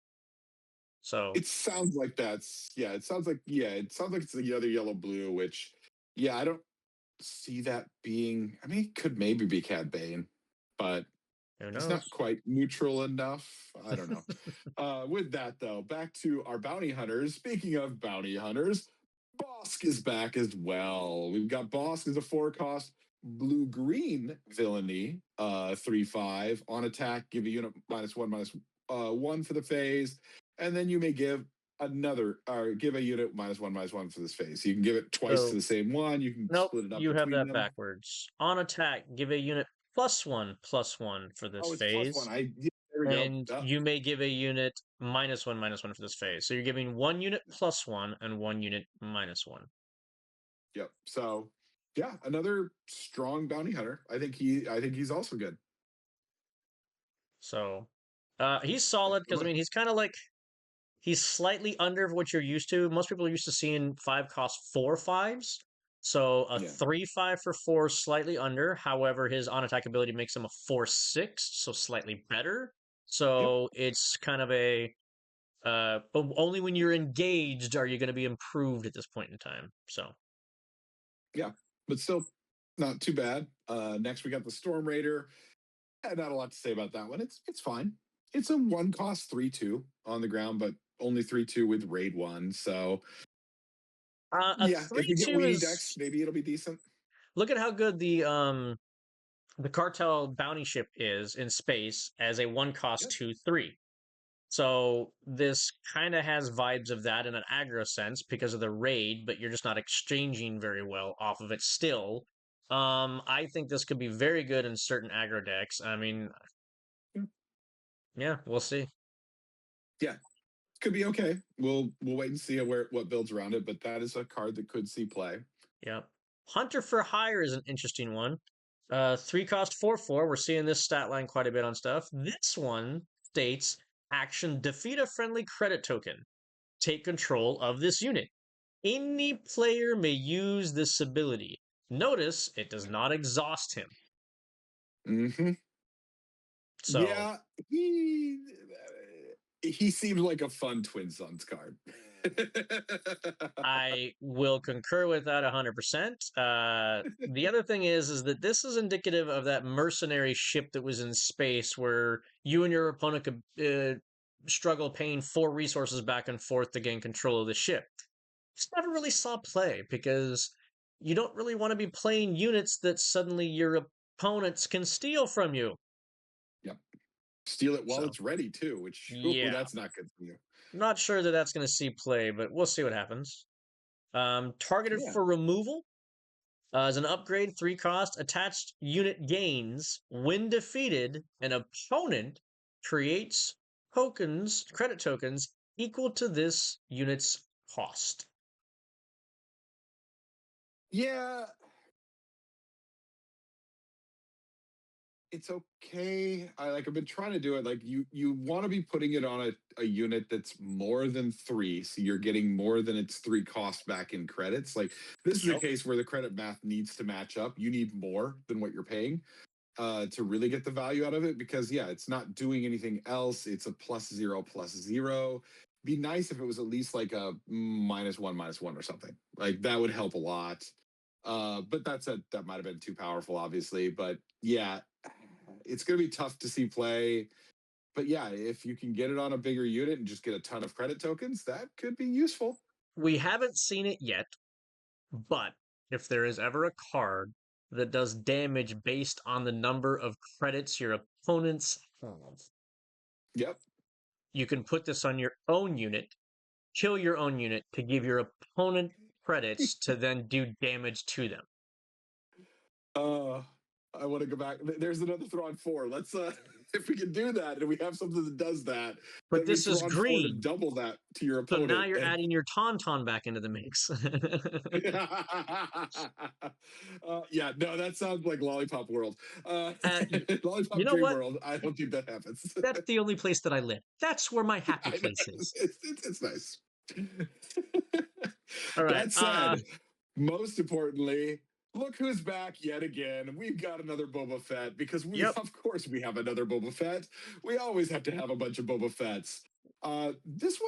So It sounds like that's It sounds like it's the other yellow blue, which I don't see that being. I mean, it could maybe be Cad Bane, but who he's not knows? quite neutral enough. I don't know. With that, though, back to our bounty hunters. Speaking of bounty hunters, Bosk is back as well. We've got Bosk as a 4-cost blue green villainy, 3/5 on attack. Give a unit -1/-1 for the phase, and then you may give another or give a unit -1/-1 for this phase. So you can give it twice to So the same one. You can nope, split it up you have between that them. backwards. On attack, give a unit +1/+1 for this Oh, it's +1. phase, There we go. and you may give a unit -1/-1 for this phase. So you're giving one unit +1 and one unit -1. Yep. So another strong bounty hunter. I think he's also good. So he's solid because I mean he's kind of like he's slightly under what you're used to. Most people are used to seeing 5 cost 4/5s. So a Yeah. 3/5 for 4 slightly under. However, his on attack ability makes him a 4/6, so slightly better. Yep. So it's kind of a but only when you're engaged are you going to be improved at this point in time. So Yeah. But still not too bad. Next we got the Storm Raider. Not a lot to say about that one. It's fine. It's a 1-cost 3/2 on the ground, but only 3/2 with raid 1. So a if we get 3/2 weenie decks, is maybe it'll be decent. look at how good the cartel bounty ship is in space as a 1 cost Yep. 2/3. So this kind of has vibes of that in an aggro sense because of the raid, but you're just not exchanging very well off of it still. I think this could be very good in certain aggro decks. I mean, Yeah. yeah, we'll see. Yeah. Could be okay. We'll wait and see what builds around it, but that is a card that could see play. Yeah. Hunter for Hire is an interesting one. 3 cost 4/4. We're seeing this stat line quite a bit on stuff. This one states action defeat a friendly credit token. Take control of this unit. Any player may use this ability. Notice it does not exhaust him. Mm-hmm. So Yeah, he seemed like a fun Twin Sons card. I will concur with that 100%. The other thing is that this is indicative of that mercenary ship that was in space where you and your opponent could struggle paying 4 resources back and forth to gain control of the ship. Just never really saw play because you don't really want to be playing units that suddenly your opponents can steal from you. Yep. Steal it while So, it's ready too, which yeah. that's not good for you. Not sure that that's going to see play, but we'll see what happens. Targeted Yeah. for removal as an upgrade, 3 cost. Attached unit gains when defeated. An opponent creates credit tokens equal to this unit's cost. Yeah, it's okay. I've been trying to do it. Like, you want to be putting it on a unit that's more than 3, so you're getting more than its 3 cost back in credits. Like, this is a Yep. case where the credit math needs to match up. You need more than what you're paying to really get the value out of it, because it's not doing anything else. It's a +0/+0. Be nice if it was at least like a -1/-1 or something. Like, that would help a lot. But that might have been too powerful, obviously. But yeah, it's going to be tough to see play. But yeah, if you can get it on a bigger unit and just get a ton of credit tokens, that could be useful. We haven't seen it yet, but if there is ever a card that does damage based on the number of credits your opponents have, Yep. you can put this on your own unit, kill your own unit to give your opponent credits to then do damage to them. I want to go back. There's another Thrawn 4. Let's if we can do that and we have something that does that, but then we this is Thrawn 4 to green. double that to your So opponent. now you're adding your Tauntaun back into the mix. Yeah, no, that sounds like Lollipop World. Lollipop you know Dream what? World. I don't think that happens. That's the only place that I live. That's where my happy I know, place is. it's nice. All right. That said, most importantly, look who's back yet again. We've got another Boba Fett because of course, we have another Boba Fett. We always have to have a bunch of Boba Fetts. This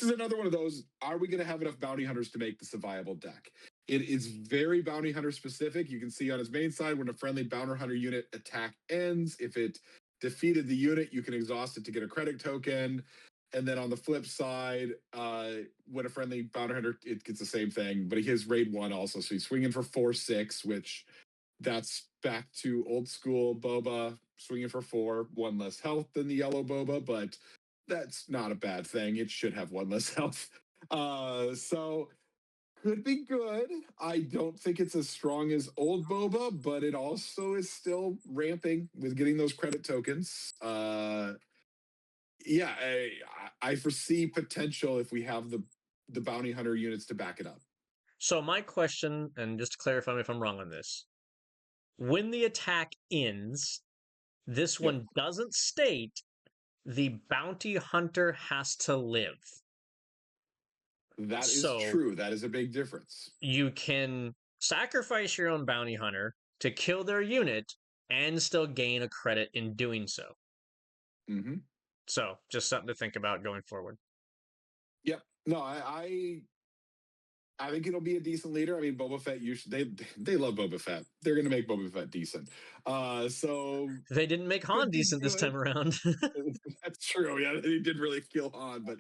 is another one of those. Are we going to have enough bounty hunters to make this a viable deck? It is very bounty hunter specific. You can see on his main side when a friendly bounty hunter unit attack ends, if it defeated the unit, you can exhaust it to get a credit token. And then on the flip side, when a friendly bounty hunter, it gets the same thing, but he has raid 1 also. So he's swinging for 4/6, which that's back to old school Boba, swinging for 4, 1 less health than the yellow Boba, but that's not a bad thing. It should have 1 less health. So could be good. I don't think it's as strong as old Boba, but it also is still ramping with getting those credit tokens. Yeah, I foresee potential if we have the bounty hunter units to back it up. So my question, and just to clarify me if I'm wrong on this, when the attack ends, this Yep. one doesn't state the bounty hunter has to live. That is true. That is a big difference. You can sacrifice your own bounty hunter to kill their unit and still gain a credit in doing so. Mm-hmm. So just something to think about going forward. Yep. No, I think it'll be a decent leader. I mean, Boba Fett usually they love Boba Fett. They're going to make Boba Fett decent. So they didn't make Han decent this time around. That's true. Yeah, he did really kill Han, but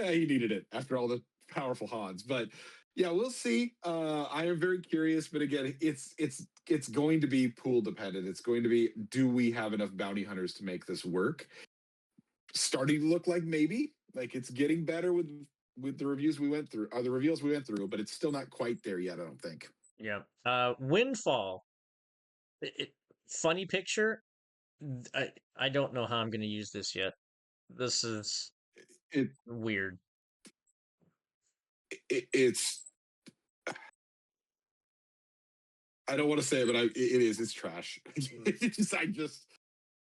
he needed it after all the powerful Hans. But yeah, we'll see. I am very curious, but again, it's going to be pool dependent. It's going to be, do we have enough bounty hunters to make this work? Starting to look like maybe, like it's getting better with the reviews we went through, or the reveals we went through, but it's still not quite there yet, I don't think. Yeah. Windfall. Funny picture. I don't know how I'm going to use this yet. This is weird. It's I don't want to say it, but it is. It's trash.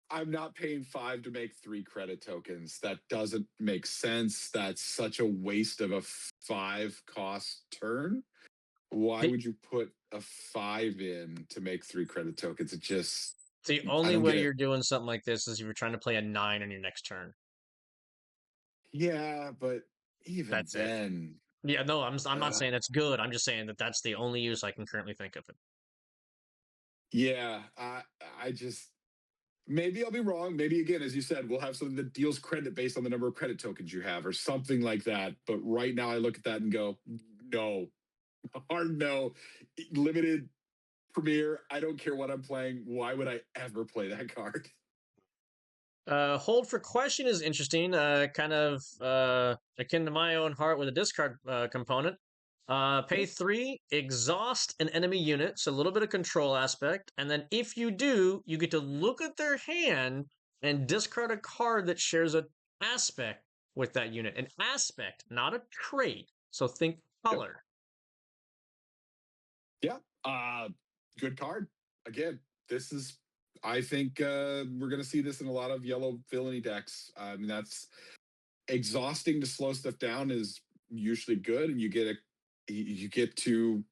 I'm not paying 5 to make 3 credit tokens. That doesn't make sense. That's such a waste of a 5 cost turn. Why would you put a 5 in to make 3 credit tokens? It just the only way you're doing something like this is if you're trying to play a 9 on your next turn. Yeah, but even that's then. It. Yeah, no, I'm not saying it's good. I'm just saying that that's the only use I can currently think of it. Yeah, I just maybe I'll be wrong. Maybe again, as you said, we'll have something that deals credit based on the number of credit tokens you have, or something like that. But right now, I look at that and go, no, hard no. Limited premiere. I don't care what I'm playing. Why would I ever play that card? Hold for question is interesting. Kind of akin to my own heart with a discard component. Pay 3, exhaust an enemy unit, so a little bit of control aspect, and then if you do, you get to look at their hand and discard a card that shares an aspect with that unit. An aspect, not a trait. So think color. Yeah. Good card. Again, this is I think we're going to see this in a lot of yellow villainy decks. I mean, that's exhausting to slow stuff down is usually good, and you get to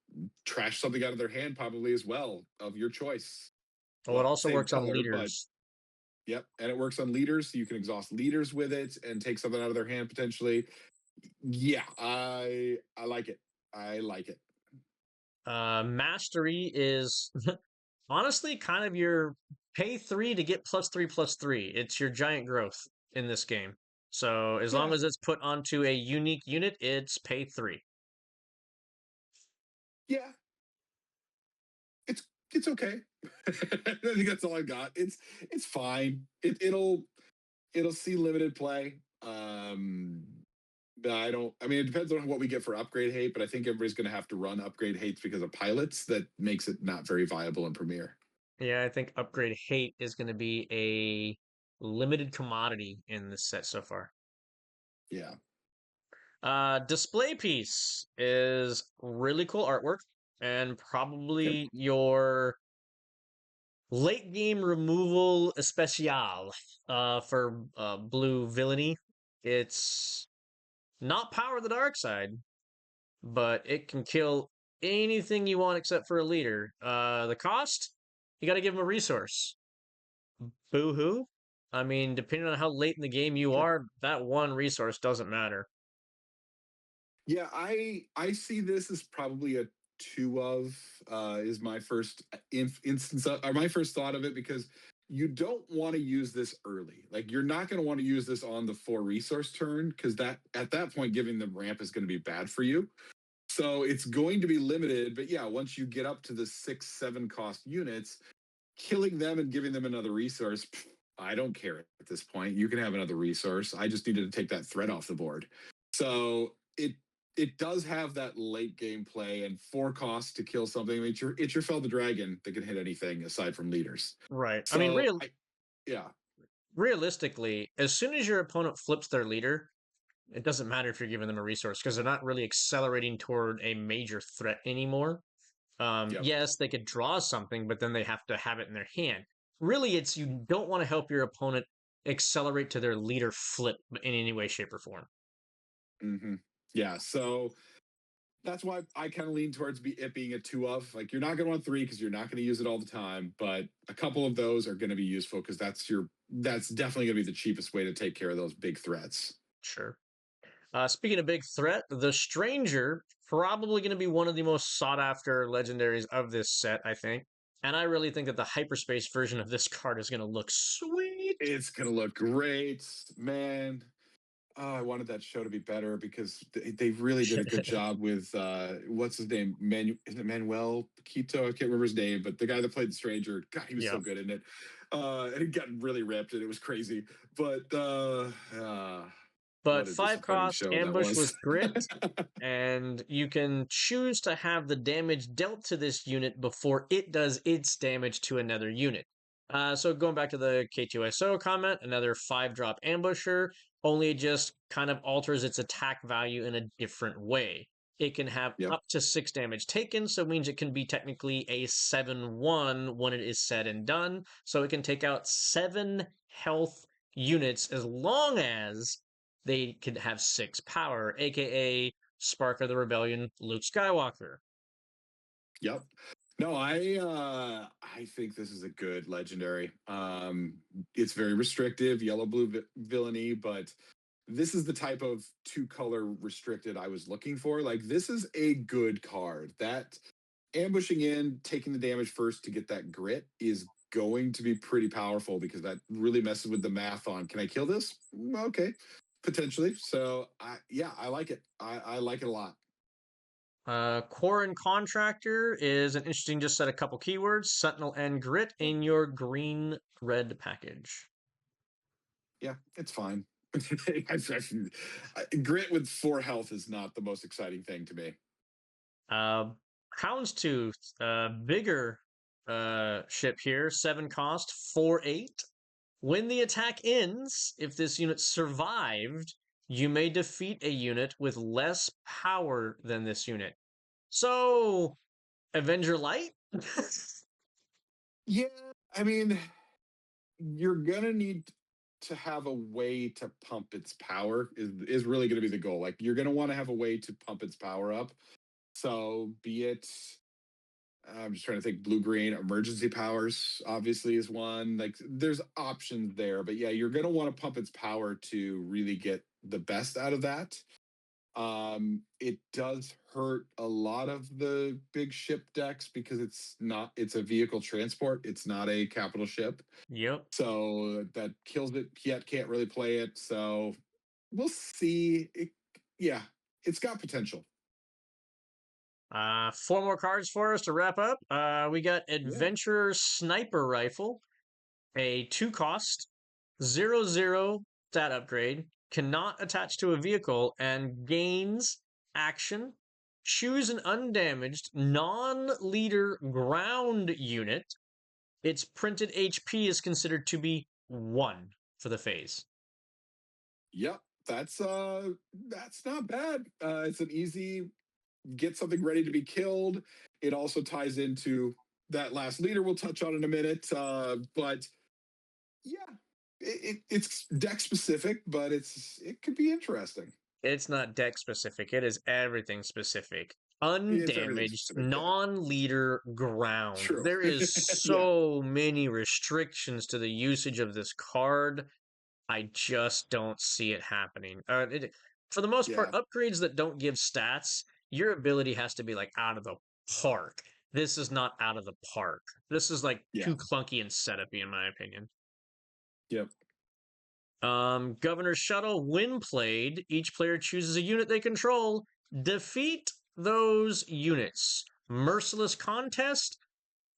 trash something out of their hand probably as well of your choice. Well, it also works on leaders. Yep, and it works on leaders, so you can exhaust leaders with it and take something out of their hand potentially. Yeah, I like it. I like it. Mastery is honestly kind of your Pay 3 to get +3/+3. It's your giant growth in this game. So as long Yeah, as it's put onto a unique unit, it's pay 3. yeah, it's it's okay. I think that's all I got. It's fine. It'll see limited play. I don't. I mean, it depends on what we get for upgrade hate, but I think everybody's going to have to run upgrade hates because of pilots. That makes it not very viable in Premiere. Yeah, I think upgrade hate is going to be a limited commodity in this set so far. Yeah. Display piece is really cool artwork and Yep. probably your late game removal especial for blue villainy. It's not power the dark side, but it can kill anything you want except for a leader. The cost, you got to give them a resource. Boo hoo. I mean, depending on how late in the game you Sure. are, that one resource doesn't matter. Yeah, I see this as probably a two of is my first instance of, or my first thought of it, because you don't want to use this early. Like you're not going to want to use this on the 4 resource turn because that at that point giving them ramp is going to be bad for you. So it's going to be limited. But yeah, once you get up to the 6, 7 cost units, killing them and giving them another resource, I don't care at this point. You can have another resource. I just needed to take that threat off the board. So it does have that late game play and 4 costs to kill something. I mean, it's your Fel the Dragon that can hit anything aside from leaders. Right. I mean, So yeah. realistically, as soon as your opponent flips their leader, it doesn't matter if you're giving them a resource because they're not really accelerating toward a major threat anymore. Yep. Yes, they could draw something, but then they have to have it in their hand. Really, it's you don't want to help your opponent accelerate to their leader flip in any way, shape, or form. Mm-hmm. Yeah. So that's why I kind of lean towards it being a two of. Like you're not going to want 3 because you're not going to use it all the time, but a couple of those are going to be useful because that's definitely going to be the cheapest way to take care of those big threats. Sure. Speaking of big threat, the Stranger probably going to be one of the most sought after legendaries of this set, I think. And I really think that the hyperspace version of this card is going to look sweet. It's going to look great, man. Oh, I wanted that show to be better because they really did a good job with what's his name? Is it Manuel Quito? I can't remember his name, but the guy that played the Stranger, God, he was Yeah. so good in it. And he got really ripped, and it was crazy. But But what a 5 disappointing cost show that ambush was. with grit, and you can choose to have the damage dealt to this unit before it does its damage to another unit. So going back to the K2SO comment, another 5-drop ambusher, only just kind of alters its attack value in a different way. It can have Yep. up to 6 damage taken, so it means it can be technically a 7/1 when it is said and done. So it can take out 7 health units as long as they could have 6 power, aka Spark of the Rebellion, Luke Skywalker. Yep. No, I think this is a good legendary. It's very restrictive, yellow blue villainy, but this is the type of 2 color restricted I was looking for. Like this is a good card. That ambushing in, taking the damage first to get that grit is going to be pretty powerful because that really messes with the math on can I kill this? Okay, potentially. So I like it. I like it a lot. Quarren Contractor is an interesting, just set a couple keywords, Sentinel and Grit in your green-red package. Yeah, it's fine. Grit with 4 health is not the most exciting thing to me. Uh, Houndstooth, bigger ship here, 7 cost, 4/8. When the attack ends, if this unit survived, you may defeat a unit with less power than this unit. So, Avenger Light? Yeah, I mean, you're gonna need to have a way to pump its power is really going to be the goal. Like you're going to want to have a way to pump its power up. So be it I'm just trying to think blue green emergency powers obviously is one. Like there's options there, but yeah, you're going to want to pump its power to really get the best out of that. It does hurt a lot of the big ship decks because it's a vehicle transport. It's not a capital ship. Yep. So that kills it. Yet can't really play it. So we'll see. Yeah, it's got potential. 4 more cards for us to wrap up. We got Yeah. Adventurer Sniper Rifle, a 2-cost, 0/0 stat upgrade, cannot attach to a vehicle, and gains action. Choose an undamaged, non-leader ground unit. Its printed HP is considered to be 1 for the phase. Yep. That's not bad. It's an easy get something ready to be killed. It also ties into that last leader we'll touch on in a minute. But yeah, it's deck specific, but it could be interesting. It's not deck specific. It is everything specific. It's everything Undamaged, specific. Yeah, non-leader ground. true. There is Yeah, so many restrictions to the usage of this card. I just don't see it happening. For the most part, yeah, upgrades that don't give stats, your ability has to be like out of the park. This is not out of the park. This is like yeah. too clunky and setupy, in my opinion. Yep. Governor's Shuttle, when played, each player chooses a unit they control. Defeat those units. Merciless contest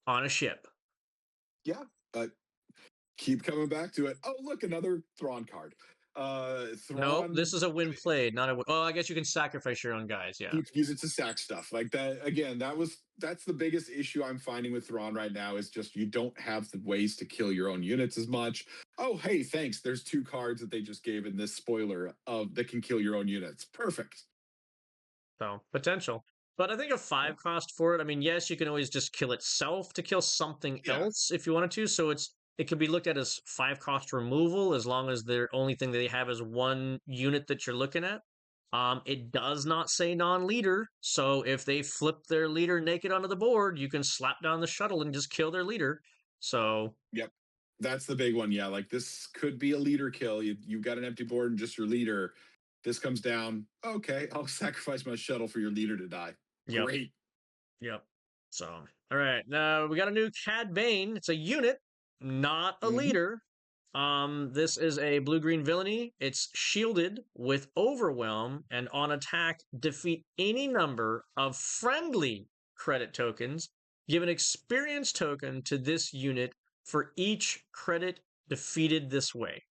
on a ship. Yeah. Keep coming back to it. Oh, look, another Thrawn card. No, Thrawn. this is a win played, not a. Oh, I guess you can sacrifice your own guys. Yeah. You can use it to sack stuff like that. Again, that's the biggest issue I'm finding with Thrawn right now is just you don't have the ways to kill your own units as much. Oh, hey, thanks. There's 2 cards that they just gave in this spoiler of that can kill your own units. Perfect. So potential. But I think a Yeah. 5 cost for it. I mean, yes, you can always just kill itself to kill something Yeah. else if you wanted to. So it can be looked at as 5 cost removal as long as the only thing they have is 1 unit that you're looking at. It does not say non-leader, so if they flip their leader naked onto the board, you can slap down the shuttle and just kill their leader. So Yep. That's the big one. Yeah. Like this could be a leader kill. You got an empty board and just your leader. This comes down. Okay, I'll sacrifice my shuttle for your leader to die. yep, Great. yep. So all right, now we got a new Cad Bane. It's a unit, not a Mm-hmm. leader. This is a blue-green villainy. It's shielded with Overwhelm, and on attack, defeat any number of friendly credit tokens. Give an experience token to this unit for each credit defeated this way.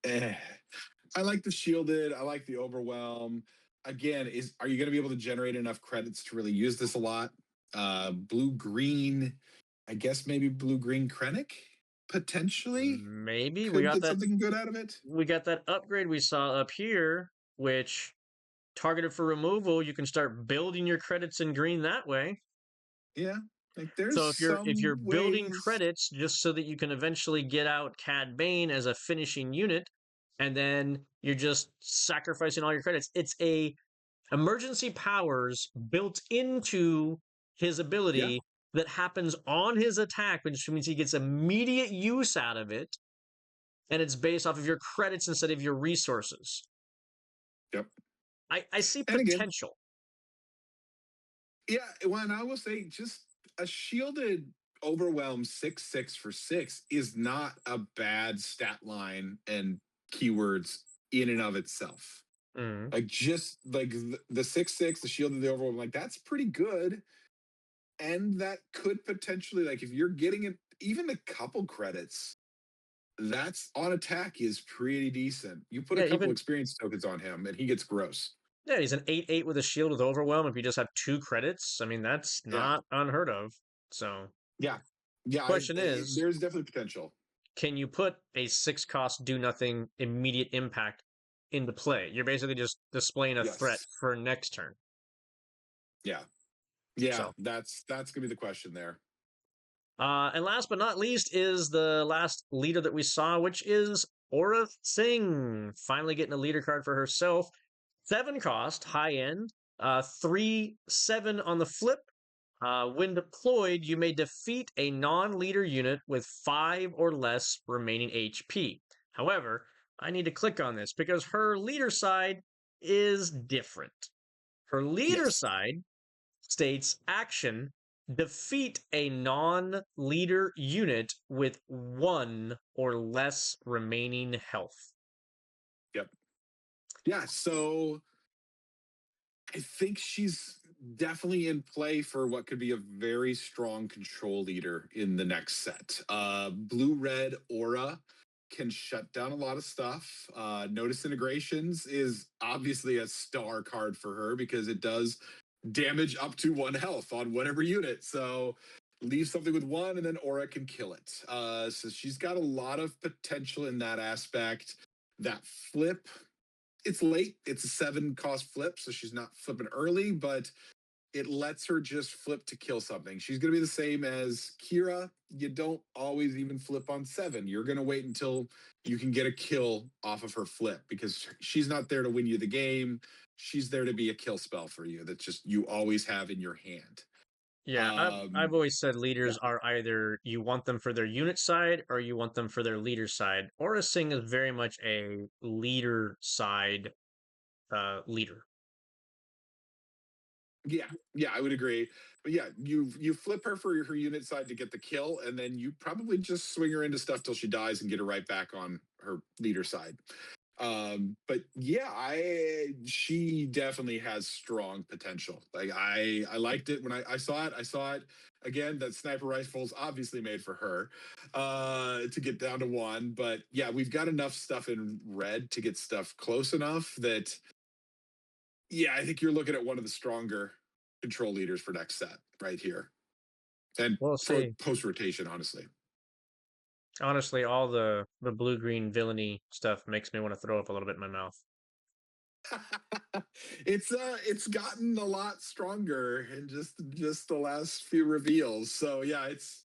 Eh. I like the shielded. I like the overwhelm. Again, are you going to be able to generate enough credits to really use this a lot? Blue green, I guess maybe blue green Krennic potentially Maybe could get something good out of it. we got that upgrade we saw up here, which targeted for removal, you can start building your credits in green that way. Yeah, like there's So if you're some building ways. credits just so that you can eventually get out Cad Bane as a finishing unit, and then you're just sacrificing all your credits. It's a emergency powers built into his Yeah, ability that happens on his attack, which means he gets immediate use out of it, and it's based off of your credits instead of your resources. yep. I see And again, potential. yeah, well, and I will say just a shielded overwhelm 6/6 for 6 is not a bad stat line and keywords in and of itself. Mm. Like just like the 6/6, the shield of the overwhelm, like that's pretty good. And that could potentially, like if you're getting it even a couple credits, that's on attack is pretty decent. You put a Yeah, couple even experience tokens on him and he gets gross. yeah, he's an 8/8 with a shield with overwhelm. If you just have 2 credits, I mean that's Yeah. not unheard of. So Yeah. Yeah. question is, There's definitely potential. can you put a 6 cost do nothing immediate impact into play? You're basically just displaying a threat Yes. for next turn. Yeah. Yeah. So That's gonna be the question there. and last but not least is the last leader that we saw, which is Aura Singh, finally getting a leader card for herself. 7 cost, high end, 3/7 on the flip. When deployed, you may defeat a non-leader unit with 5 or less remaining HP. However, I need to click on this because her leader side is different. Her leader Yes. side states action defeat a non leader unit with one or less remaining health. Yep. Yeah. So I think she's definitely in play for what could be a very strong control leader in the next set. Blue red aura can shut down a lot of stuff. Notice integrations is obviously a star card for her because it does damage up to 1 health on whatever unit. So leave something with 1 and then aura can kill it. So she's got a lot of potential in that aspect. That flip, it's late. It's a 7 cost flip, so she's not flipping early, but it lets her just flip to kill something. She's going to be the same as Kira. You don't always even flip on 7. You're going to wait until you can get a kill off of her flip because she's not there to win you the game. She's there to be a kill spell for you that just you always have in your hand. Yeah, I've Um, always said yeah, leaders are either you want them for their unit side or you want them for their leader side. Aura Singh is very much a leader side leader. yeah, I would agree. But yeah, you flip her for her unit side to get the kill, and then you probably just swing her into stuff till she dies and get her right back on her leader side. But yeah, I she definitely has strong potential. Like I liked it when I saw it. I saw it again. That sniper rifle's obviously made for her to get down to 1. But yeah, we've got enough stuff in red to get stuff close enough that yeah, I think you're looking at one of the stronger control leaders for next set right here. And We'll for see. post rotation, honestly. Honestly, all the blue green villainy stuff makes me want to throw up a little bit in my mouth. It's gotten a lot stronger in just the last few reveals. So yeah, it's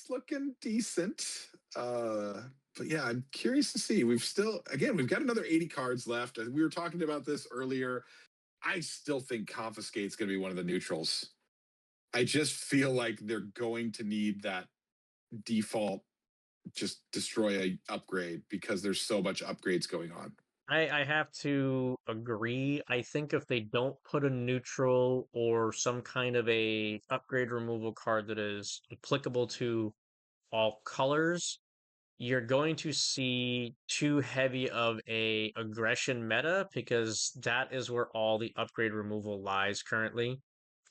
looking decent. But yeah, I'm curious to see. We've got another 80 cards left. We were talking about this earlier. I still think Confiscate's going to be one of the neutrals. I just feel like they're going to need that default just destroy a upgrade because there's so much upgrades going on. I have to agree. I think if they don't put a neutral or some kind of a upgrade removal card that is applicable to all colors, you're going to see too heavy of a aggression meta because that is where all the upgrade removal lies currently.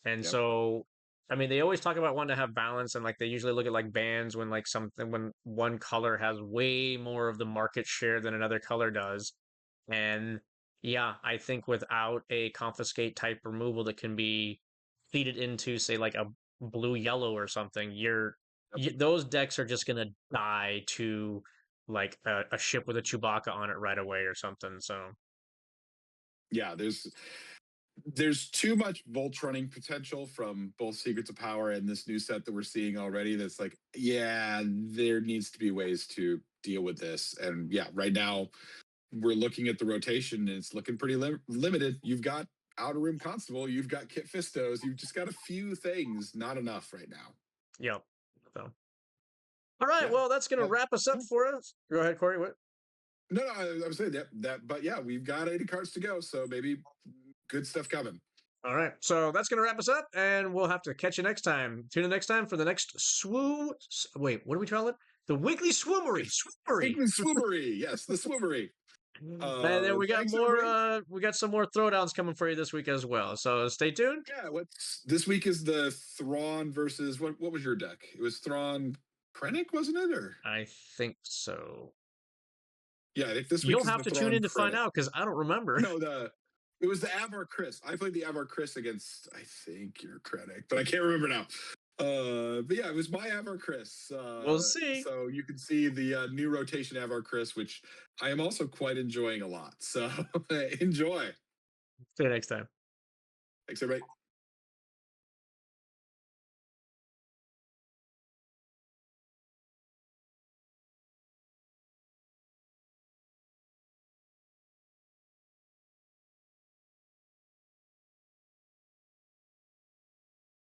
And Yep. so, I mean, they always talk about wanting to have balance, and like they usually look at like bans when like something when one color has way more of the market share than another color does. And yeah, I think without a confiscate type removal that can be feeded into, say, like a blue yellow or something, Yep. those decks are just gonna die to like a ship with a Chewbacca on it right away or something. So Yeah, there's too much Voltroning potential from both Secrets of Power and this new set that we're seeing already. That's like, yeah, there needs to be ways to deal with this. And yeah, right now we're looking at the rotation and it's looking pretty limited. You've got Outer Rim Constable, you've got Kit Fistos, you've just got a few things, not enough right now. yeah. So all right, Yeah. well, that's gonna Well, wrap us up for us. Go ahead, Corey. What? no, no, I was saying that, but yeah, we've got 80 cards to go, so maybe good stuff coming. All right, so that's gonna wrap us up, and we'll have to catch you next time. Tune in next time for the next SWU. Wait, what do we call it? The weekly SWUmary. SWUmary. Weekly SWUmary, yes, the SWUmary. And then we got Thanks more. everybody. We got some more throwdowns coming for you this week as well. So stay tuned. Yeah, what's this week is the Thrawn versus what was your deck? It was Thrawn Krennic, wasn't it? Or I think so. yeah, I think this week You'll is have the to tune Thrawn in to find Krennic. out because I don't Or remember. no, the it was the Avar Chris. I played the Avar Chris against I think your Krennic, but I can't remember now. But yeah, it was my Avar Chris. We'll see. So you can see the new rotation Avar Chris, which I am also quite enjoying a lot. So enjoy. See you next time. Thanks, everybody.